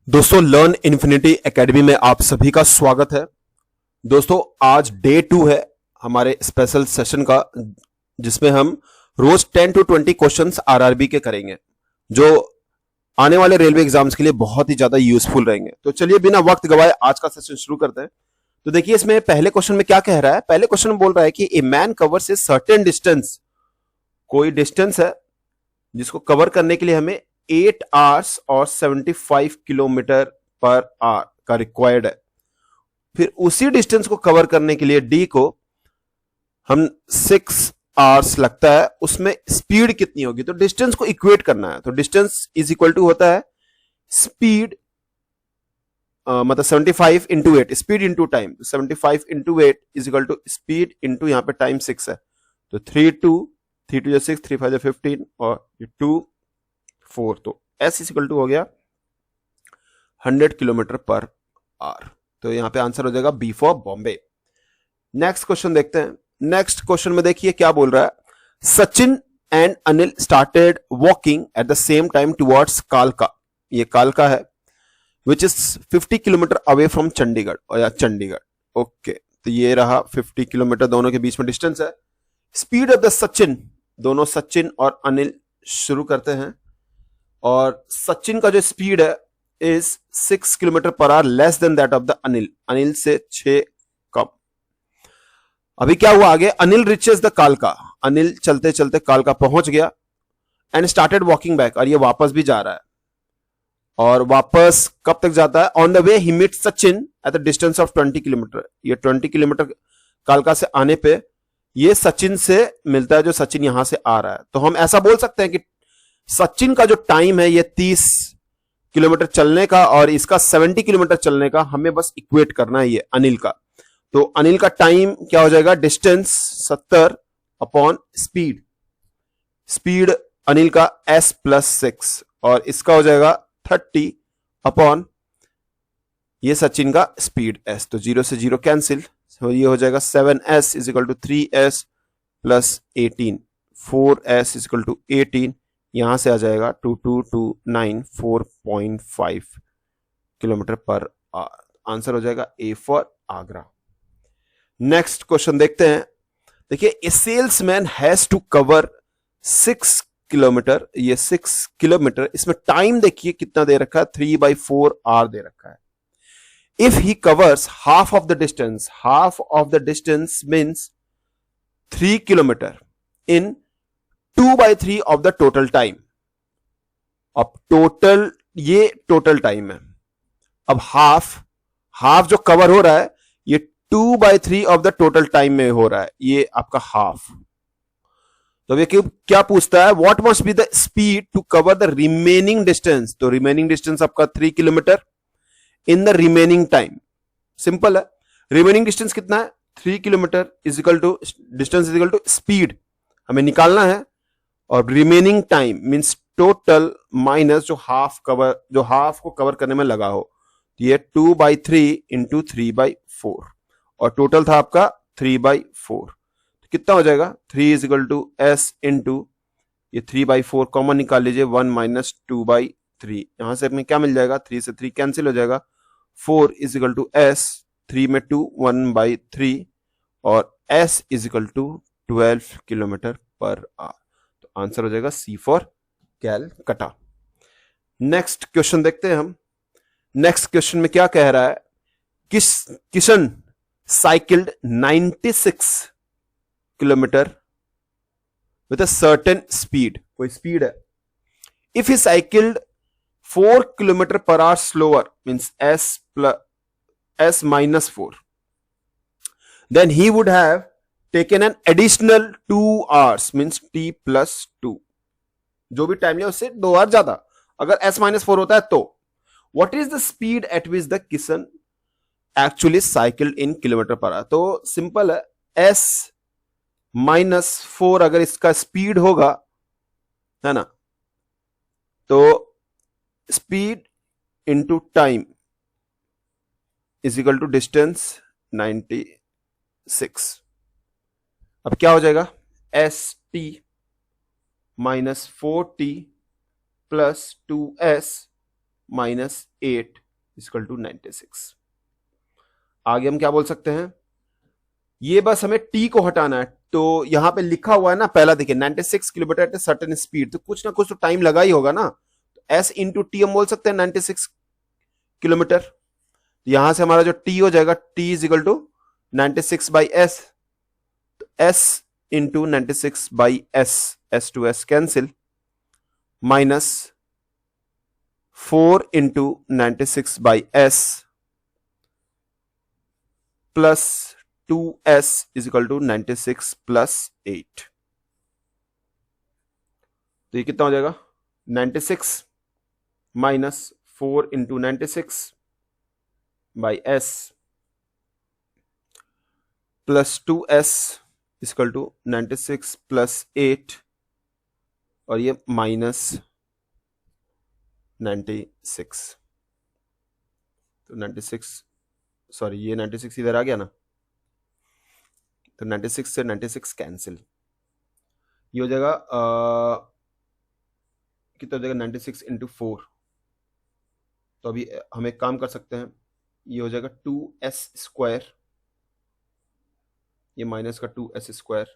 दोस्तों learn infinity academy में आप सभी का स्वागत है। दोस्तों आज डे 2 है हमारे स्पेशल सेशन का, जिसमें हम रोज 10 to 20 क्वेश्चंस आरआरबी के करेंगे, जो आने वाले रेलवे एग्जाम्स के लिए बहुत ही ज्यादा यूजफुल रहेंगे। तो चलिए बिना वक्त गवाए आज का सेशन शुरू करते हैं। तो देखिए इसमें पहले क्वेश्चन में क्या कह रहा है। पहले क्वेश्चन में बोल रहा है कि a man covers a certain distance, कोई डिस्टेंस है जिसको कवर करने के लिए हमें 8 आवर्स और 75 किलोमीटर पर आवर का रिक्वायर्ड है। फिर उसी डिस्टेंस को कवर करने के लिए डी को हम 6 आवर्स लगता है, उसमें स्पीड कितनी होगी। तो डिस्टेंस को इक्वेट करना है। तो डिस्टेंस इज इक्वल टू होता है स्पीड, मतलब 75 into 8, speed into time. 75 into 8 is equal to speed into यहां पे टाइम 6 है, तो 3 2 6, 3 5 15 और 2 4, तो S इक्वल टू हो गया 100 किलोमीटर पर आवर। तो यहां पे आंसर हो जाएगा B for Bombay. Next question देखते हैं। नेक्स्ट क्वेश्चन में देखिए क्या बोल रहा है। Sachin and Anil started walking at the same time towards कालका, ये कालका है, which is 50 kilometre away from Chandigarh, और या चंडीगढ़। ओके, तो ये रहा 50 किलोमीटर, दोनों के बीच में डिस्टेंस है। स्पीड ऑफ द सचिन, दोनों सचिन और अनिल शुरू करते हैं, और सचिन का जो स्पीड है is 6 kilometre per hour, less than that of the Anil, Anil से 6 कम। अभी क्या हुआ आगे, अनिल रिचेस द कालका, अनिल चलते चलते कालका पहुंच गया, एंड स्टार्टेड वॉकिंग बैक, और ये वापस भी जा रहा है। और वापस कब तक जाता है, ऑन द वे ही meet Sachin at the distance of 20 kilometre, ये 20 किलोमीटर कालका से आने पे ये सचिन से मिलता है, जो सचिन यहां से आ रहा है। तो हम ऐसा बोल सकते हैं कि सचिन का जो टाइम है ये 30 किलोमीटर चलने का, और इसका 70 किलोमीटर चलने का, हमें बस इक्वेट करना है ये अनिल का। तो अनिल का टाइम क्या हो जाएगा, distance 70 upon speed, speed Anil का S प्लस 6, और इसका हो जाएगा 30 अपॉन ये सचिन का स्पीड S, तो 0 से 0 कैंसिल, तो ये हो जाएगा 7S is equal to 3S plus 18, 4S is equal to 18, यहां से आ जाएगा 2229 4.5 किलोमीटर पर आवर। आंसर हो जाएगा A for Agra. Next question देखते हैं। देखिए a salesman has to cover 6 kilometre, ये 6 किलोमीटर, इसमें टाइम देखिए कितना दे रखा है, 3/4 आवर दे रखा है। If he covers half of the distance, half of the distance means 3 kilometre in 2/3 of the total time. अब टोटल, ये टोटल टाइम है। अब हाफ जो कवर हो रहा है ये 2/3 ऑफ द टोटल टाइम में हो रहा है, ये आपका हाफ। तो ये क्या पूछता है, what must be the speed to cover the remaining distance. तो रिमेनिंग डिस्टेंस आपका 3 kilometre in the remaining time. Simple है, रिमेनिंग डिस्टेंस कितना है, 3 kilometre is equal to distance is equal to speed हमें निकालना है, और remaining time means total minus जो हाफ को कवर करने में लगा हो। तो ये 2/3 इंटू 3/4, और टोटल था आपका 3/4, तो कितना हो जाएगा, 3 is equal to S into ये 3/4 कॉमन निकाल लीजिए, 1 माइनस 2/3, यहां से हमें क्या मिल जाएगा, 3 से 3 कैंसिल हो जाएगा, 4 इज इक्वल टू S, 3 में 2 1/3, और S is equal to 12 kilometre पर आवर। आंसर हो जाएगा C for Calcutta. Next question देखते हैं हम। नेक्स्ट क्वेश्चन में क्या कह रहा है, Kishan cycled 96 kilometre with a certain speed, कोई स्पीड है। If he cycled 4 kilometre per hour slower means S minus 4, then he would have taken an additional 2 hours means T plus 2, जो भी टाइम लिया उससे 2 आवर ज्यादा, अगर S minus 4 होता है तो। what is the speed at which the Kishan actually cycled in kilometre per hour. तो सिंपल है, S minus 4 अगर इसका स्पीड होगा, है ना, तो speed into time is equal to distance 96। अब क्या हो जाएगा, ST minus 4T plus 2S minus 8 equal to 96। आगे हम क्या बोल सकते हैं, ये बस हमें टी को हटाना है, तो यहां पे लिखा हुआ है ना, पहला देखिए 96 किलोमीटर एट सर्टेन स्पीड, तो कुछ ना कुछ तो टाइम लगा ही होगा ना, तो एस इंटू टी हम बोल सकते हैं 96 किलोमीटर। तो यहां से हमारा जो टी हो जाएगा, T is equal to 96 by S, तो S into 96 by S, S to S cancel, minus 4 into 96 by S plus 2s is equal to 96 plus 8। तो ये कितना हो जाएगा, 96 minus 4 into 96 by S plus 2s is equal to 96 plus 8, और ये minus 96। तो 96, sorry ये 96 इधर आ गया ना, तो 96 से 96 कैंसिल, ये हो जाएगा कितना हो जाएगा 96 इंटू 4। तो अभी हम एक काम कर सकते हैं, ये हो जाएगा 2s स्क्वायर, ये माइनस का 2s स्क्वायर,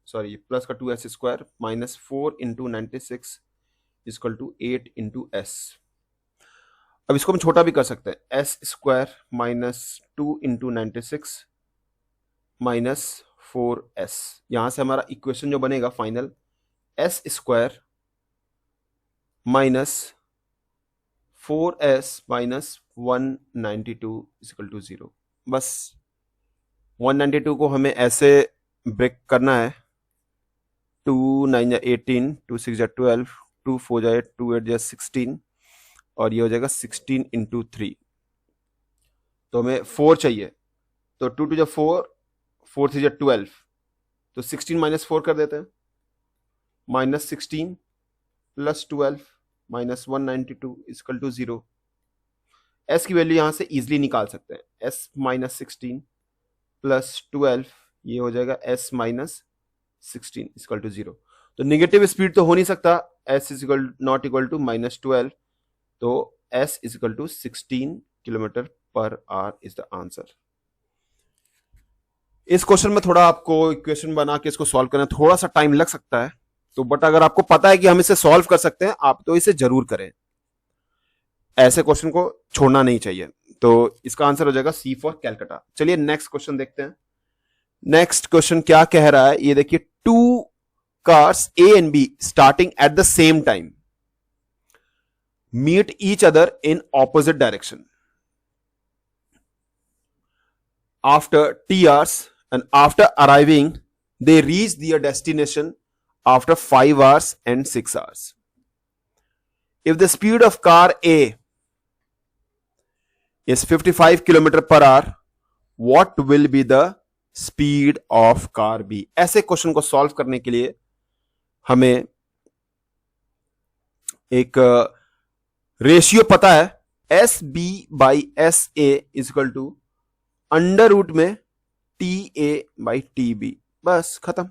सॉरी ये प्लस का 2s square, minus 4 into 96 equal to 8 into S. अब इसको हम छोटा भी कर सकते हैं, S square minus 2 into 96 minus 4s। यहां से हमारा इक्वेशन जो बनेगा final, S square minus 4s minus 192 equal to 0। बस 192 को हमें ऐसे ब्रेक करना है, 2 9 जा 18, 2 6 जा 12, 2 4 जा 8, 2 8 जा 16, और ये हो जाएगा 16 इंटू 3। तो हमें 4 चाहिए, तो 2 2 जा 4, 4 3 जा 12, तो 16 माइनस 4 कर देते हैं, minus 16 plus 12 minus 192 equal to 0। S की वैल्यू यहां से इजिली निकाल सकते हैं, एस माइनस 16 प्लस 12, ये हो जाएगा एस माइनस 16 इक्वल टू 0। तो निगेटिव स्पीड तो हो नहीं सकता, S is equal not equal to minus 12, तो S is equal to 16 kilometre पर आवर इज द आंसर। इस क्वेश्चन में थोड़ा आपको इक्वेशन बना के इसको सॉल्व करना थोड़ा सा टाइम लग सकता है, तो बट अगर आपको पता है कि हम इसे सॉल्व कर सकते हैं, आप तो इसे जरूर करें, ऐसे क्वेश्चन को छोड़ना नहीं चाहिए। तो इसका आंसर हो जाएगा सी फॉर कैलकाटा। चलिए नेक्स्ट क्वेश्चन देखते हैं। नेक्स्ट क्वेश्चन क्या कह रहा है, ये देखिए, 2 cars A and B starting at the same time meet each other in opposite direction. After T hours and after arriving, they reach their destination after 5 hours and 6 hours. If the speed of car A is 55 km per hour, what will be the speed of car B? ऐसे question को solve करने के लिए हमें एक ratio पता है, S B by S A is equal to under root में T A by T B. बस खत्म,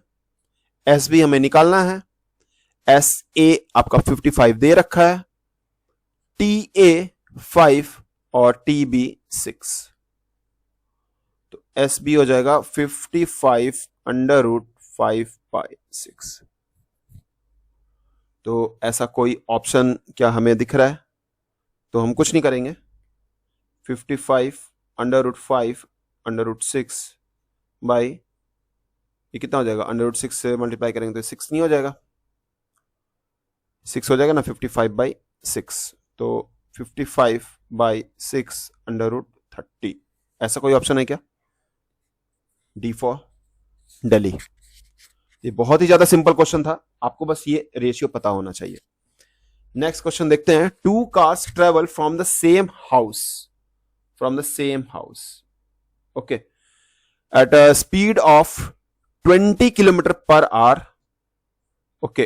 एस बी हमें निकालना है, एस ए आपका 55 दे रखा है, टी ए 5 और टी बी 6, तो एस बी हो जाएगा 55 अंडर रूट 5 बाई 6। तो ऐसा कोई ऑप्शन क्या हमें दिख रहा है, तो हम कुछ नहीं करेंगे, 55 under root 5 under root 6 by, ये कितना हो जाएगा, अंडर रूट 6 से मल्टीप्लाई करेंगे तो 6 नहीं हो जाएगा, 6 हो जाएगा ना, 55 बाई 6, तो 55 बाई 6 अंडर रूट 30। ऐसा कोई ऑप्शन है क्या? D for Delhi. ये बहुत ही ज्यादा सिंपल क्वेश्चन था, आपको बस ये रेशियो पता होना चाहिए। नेक्स्ट क्वेश्चन देखते हैं, 2 cars travel from the same house, okay, at a speed of 20 kilometre पर hour, okay,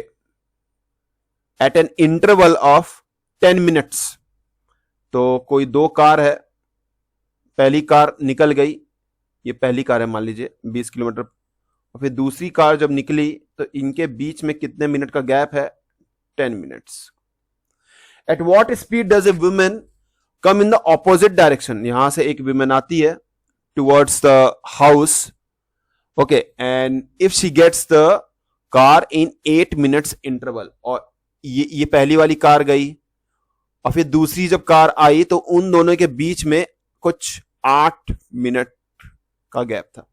at an interval of 10 minutes. तो कोई 2 कार है, पहली कार निकल गई, ये पहली कार है मान लीजिए 20 किलोमीटर, और फिर दूसरी कार जब निकली तो इनके बीच में कितने मिनट का गैप है, 10 minutes. At what speed does a women come in the opposite direction, यहां से एक वुमेन आती है towards the house, okay, and if she gets the car in 8 minutes interval, और ये पहली वाली कार गई और फिर दूसरी जब कार आई तो उन दोनों के बीच में कुछ 8 मिनट का गैप था।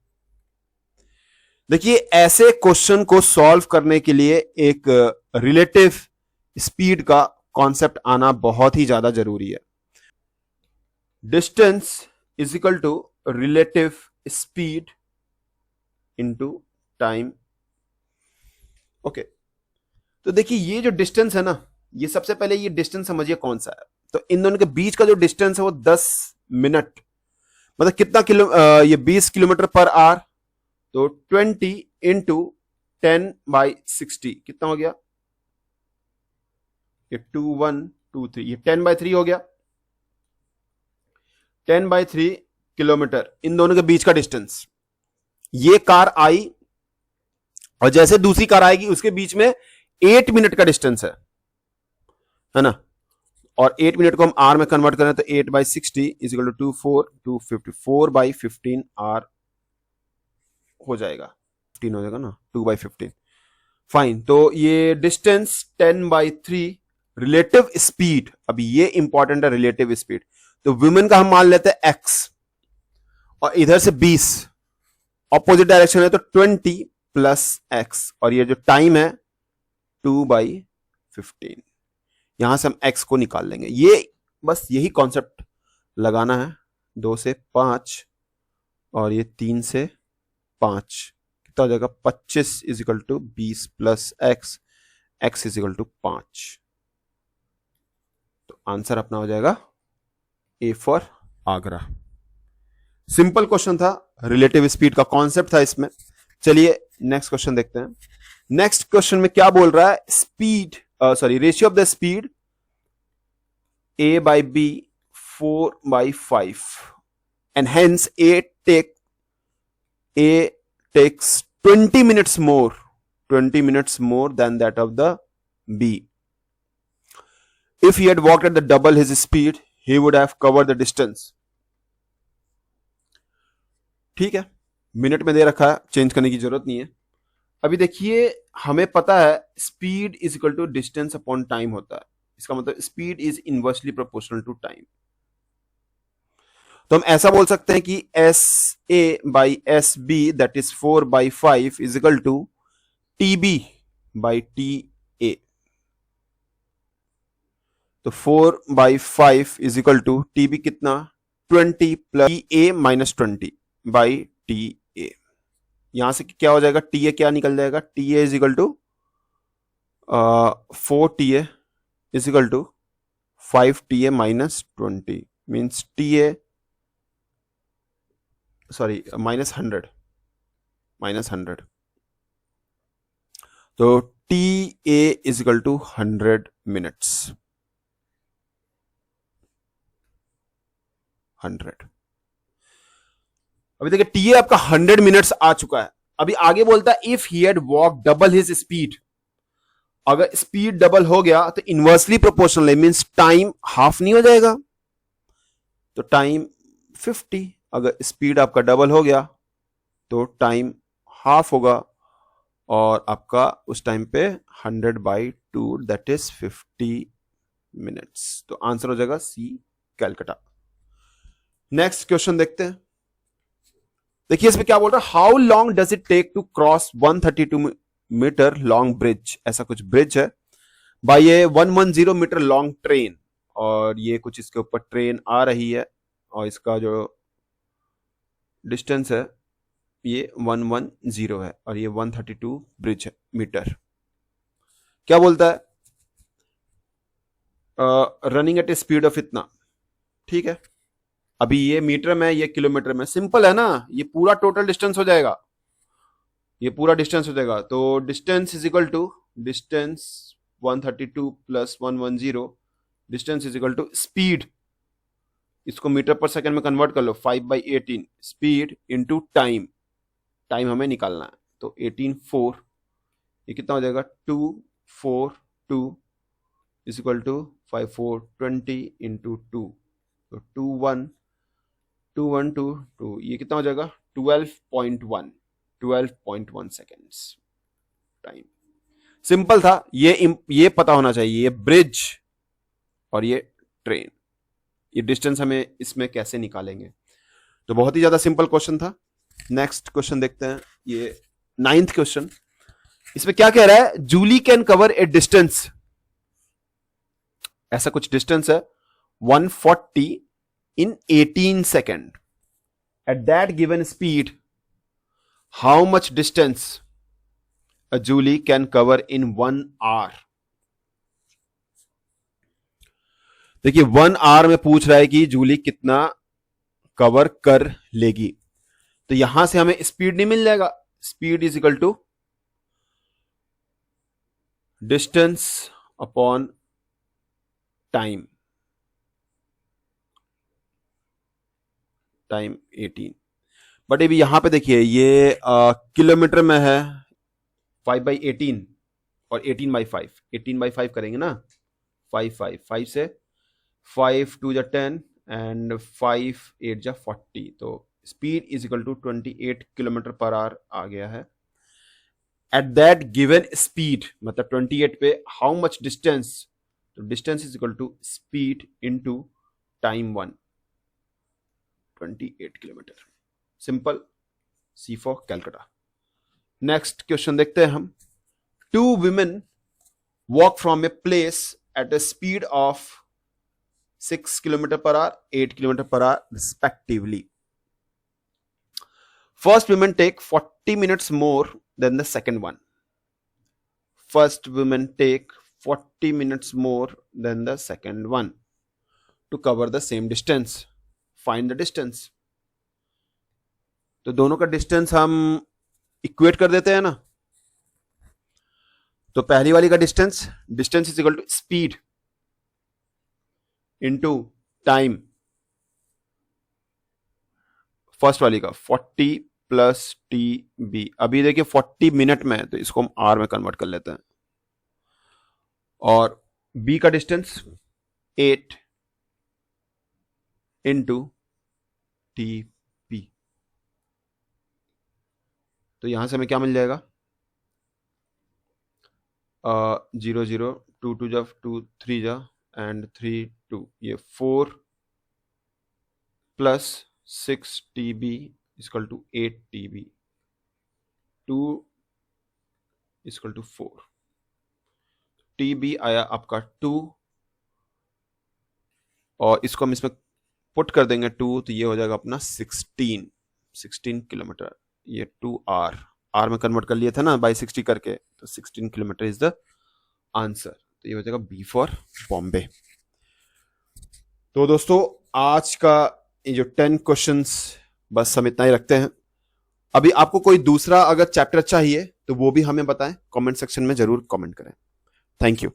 देखिए ऐसे क्वेश्चन को सॉल्व करने के लिए एक रिलेटिव स्पीड का कॉन्सेप्ट आना बहुत ही ज्यादा जरूरी है। Distance is equal to relative speed into time, okay. तो देखिए ये जो डिस्टेंस है ना, ये सबसे पहले ये डिस्टेंस समझिए कौन सा है। तो इन दोनों के बीच का जो डिस्टेंस है वो 10 मिनट, मतलब कितना ये 20 किलोमीटर पर आवर, तो 20 इंटू 10/60 कितना हो गया, ये 2123, ये 10/3 हो गया, 10/3 किलोमीटर इन दोनों के बीच का डिस्टेंस। ये कार आई और जैसे दूसरी कार आएगी उसके बीच में 8 मिनट का डिस्टेंस है ना, और 8 मिनट को हम आर में कन्वर्ट करें तो 8/60 इज इक्वल टू 254/15 आर हो जाएगा, 15 हो जाएगा ना, 2/15, फाइन। तो ये डिस्टेंस 10/3 रिलेटिव स्पीड, अभी ये इंपॉर्टेंट है रिलेटिव स्पीड, तो वुमेन का हम मान लेते हैं x, और इधर से 20 ऑपोजिट डायरेक्शन है तो 20 प्लस x, और ये जो टाइम है 2/15, यहां से हम x को निकाल लेंगे। ये बस यही कॉन्सेप्ट लगाना है, 2 से 5 और ये 3 से 5 कितना हो जाएगा, 25 is equal to 20 plus x, x is equal to 5, तो आंसर अपना हो जाएगा A for Agra. Simple question था, रिलेटिव स्पीड का कॉन्सेप्ट था इसमें। चलिए नेक्स्ट क्वेश्चन देखते हैं। नेक्स्ट क्वेश्चन में क्या बोल रहा है, speed ratio of the speed A/B 4/5 and hence A takes 20 minutes more than that of the B. If he had walked at the double his speed, he would have covered the distance. ठीक है, minute में दे रखा है, change करने की जरूरत नहीं है। अभी देखिए हमें पता है speed is equal to distance upon time होता है, इसका मतलब speed is inversely proportional to time. तो हम ऐसा बोल सकते हैं कि SA/SB that is 4/5 is equal to TB/TA। तो 4/5 इज इक्वल टू TB कितना, 20 प्लस TA माइनस 20/TA। यहां से क्या हो जाएगा, TA क्या निकल जाएगा, TA is equal to 4TA is equal to 5TA minus 20 means TA sorry minus 100 तो TA is equal to 100 minutes, 100। अभी देखिए TA आपका 100 मिनट्स आ चुका है। अभी आगे बोलता है if he had walk double his speed, अगर स्पीड डबल हो गया तो inversely proportional means time half नहीं हो जाएगा, तो टाइम 50। अगर स्पीड आपका डबल हो गया तो टाइम हाफ होगा, और आपका उस टाइम पे 100/2 दैट इज 50 मिनट्स। तो आंसर हो जाएगा सी कैलकाटा। नेक्स्ट क्वेश्चन देखते हैं। देखिए इसमें क्या बोल रहा है, how long does it take to cross 132 metre long bridge, ऐसा कुछ ब्रिज है बाय ये 110 मीटर लॉन्ग ट्रेन, और ये कुछ इसके ऊपर ट्रेन आ रही है, और इसका जो डिस्टेंस है ये 110 है, और ये 132 ब्रिज है मीटर। क्या बोलता है, running at A speed of इतना, ठीक है। अभी ये मीटर में, ये किलोमीटर में, सिंपल है ना, ये पूरा टोटल डिस्टेंस हो जाएगा, ये पूरा डिस्टेंस हो जाएगा। तो distance is equal to distance 132 plus 110 distance is equal to speed, इसको मीटर पर सेकंड में कन्वर्ट कर लो, 5/18 स्पीड इंटू टाइम, टाइम हमें निकालना है, तो 18/4 ये कितना हो जाएगा, 242 इज इक्वल टू 5 4 20 इंटू 2, तो 2 1 2 1 2 2, ये कितना हो जाएगा 12.1 सेकेंड्स टाइम। सिंपल था, ये पता होना चाहिए, ये ब्रिज और ये ट्रेन, ये डिस्टेंस हमें इसमें कैसे निकालेंगे। तो बहुत ही ज्यादा सिंपल क्वेश्चन था। नेक्स्ट क्वेश्चन देखते हैं, ये 9th क्वेश्चन। इसमें क्या कह रहा है, Julie can cover a distance, ऐसा कुछ डिस्टेंस है 140 in 18 second at that given speed, how much distance a Julie can cover in 1 hour। देखिए 1 hour में पूछ रहा है कि जूली कितना कवर कर लेगी, तो यहां से हमें स्पीड नहीं मिल जाएगा। Speed is equal to distance upon time, time 18। But अभी यहां पे देखिए ये किलोमीटर में है, 5/18 और 18/5, 18/5 करेंगे ना, 5 से 5 2 जा 10 एंड 5 8 जा 40, तो speed is equal to 28 kilometre पर आवर आ गया है। एट दैट गिवन स्पीड मतलब 28 पे हाउ मच डिस्टेंस, तो distance is equal to speed into time 1, 28 kilometre. Simple, C for Calcutta. Next question देखते हैं हम। 2 women walk from a place at a speed of 6 kilometer per hour, 8 kilometer per hour respectively. First woman take 40 minutes more than the second one. First woman take 40 minutes more than the second one to cover the same distance. Find the distance. तो दोनों का distance हम equate कर देते हैं ना, तो पहली वाली का distance is equal to speed into time, first वाली का 40 प्लस टी बी। अभी देखिए 40 मिनट में है तो इसको हम आर में कन्वर्ट कर लेते हैं, और बी का डिस्टेंस 8 इंटू टी पी, तो यहां से हमें क्या मिल जाएगा 0 0 2 2 जा 2 3 जा एंड 3 2, ये 4 plus 6 T B is equal to 8 T B, 2 is equal to 4, T B आया आपका 2 और इसको हम इसमें पुट कर देंगे 2, तो ये हो जाएगा अपना 16 किलोमीटर। ये 2 आर में कन्वर्ट कर लिया था ना बाई 60 करके, तो 16 किलोमीटर इज द आंसर। तो ये हो जाएगा बी फॉर बॉम्बे। तो दोस्तों आज का ये जो 10 क्वेश्चंस बस हम इतना ही रखते हैं। अभी आपको कोई दूसरा अगर चैप्टर चाहिए तो वो भी हमें बताएं, कमेंट सेक्शन में जरूर कमेंट करें। Thank you.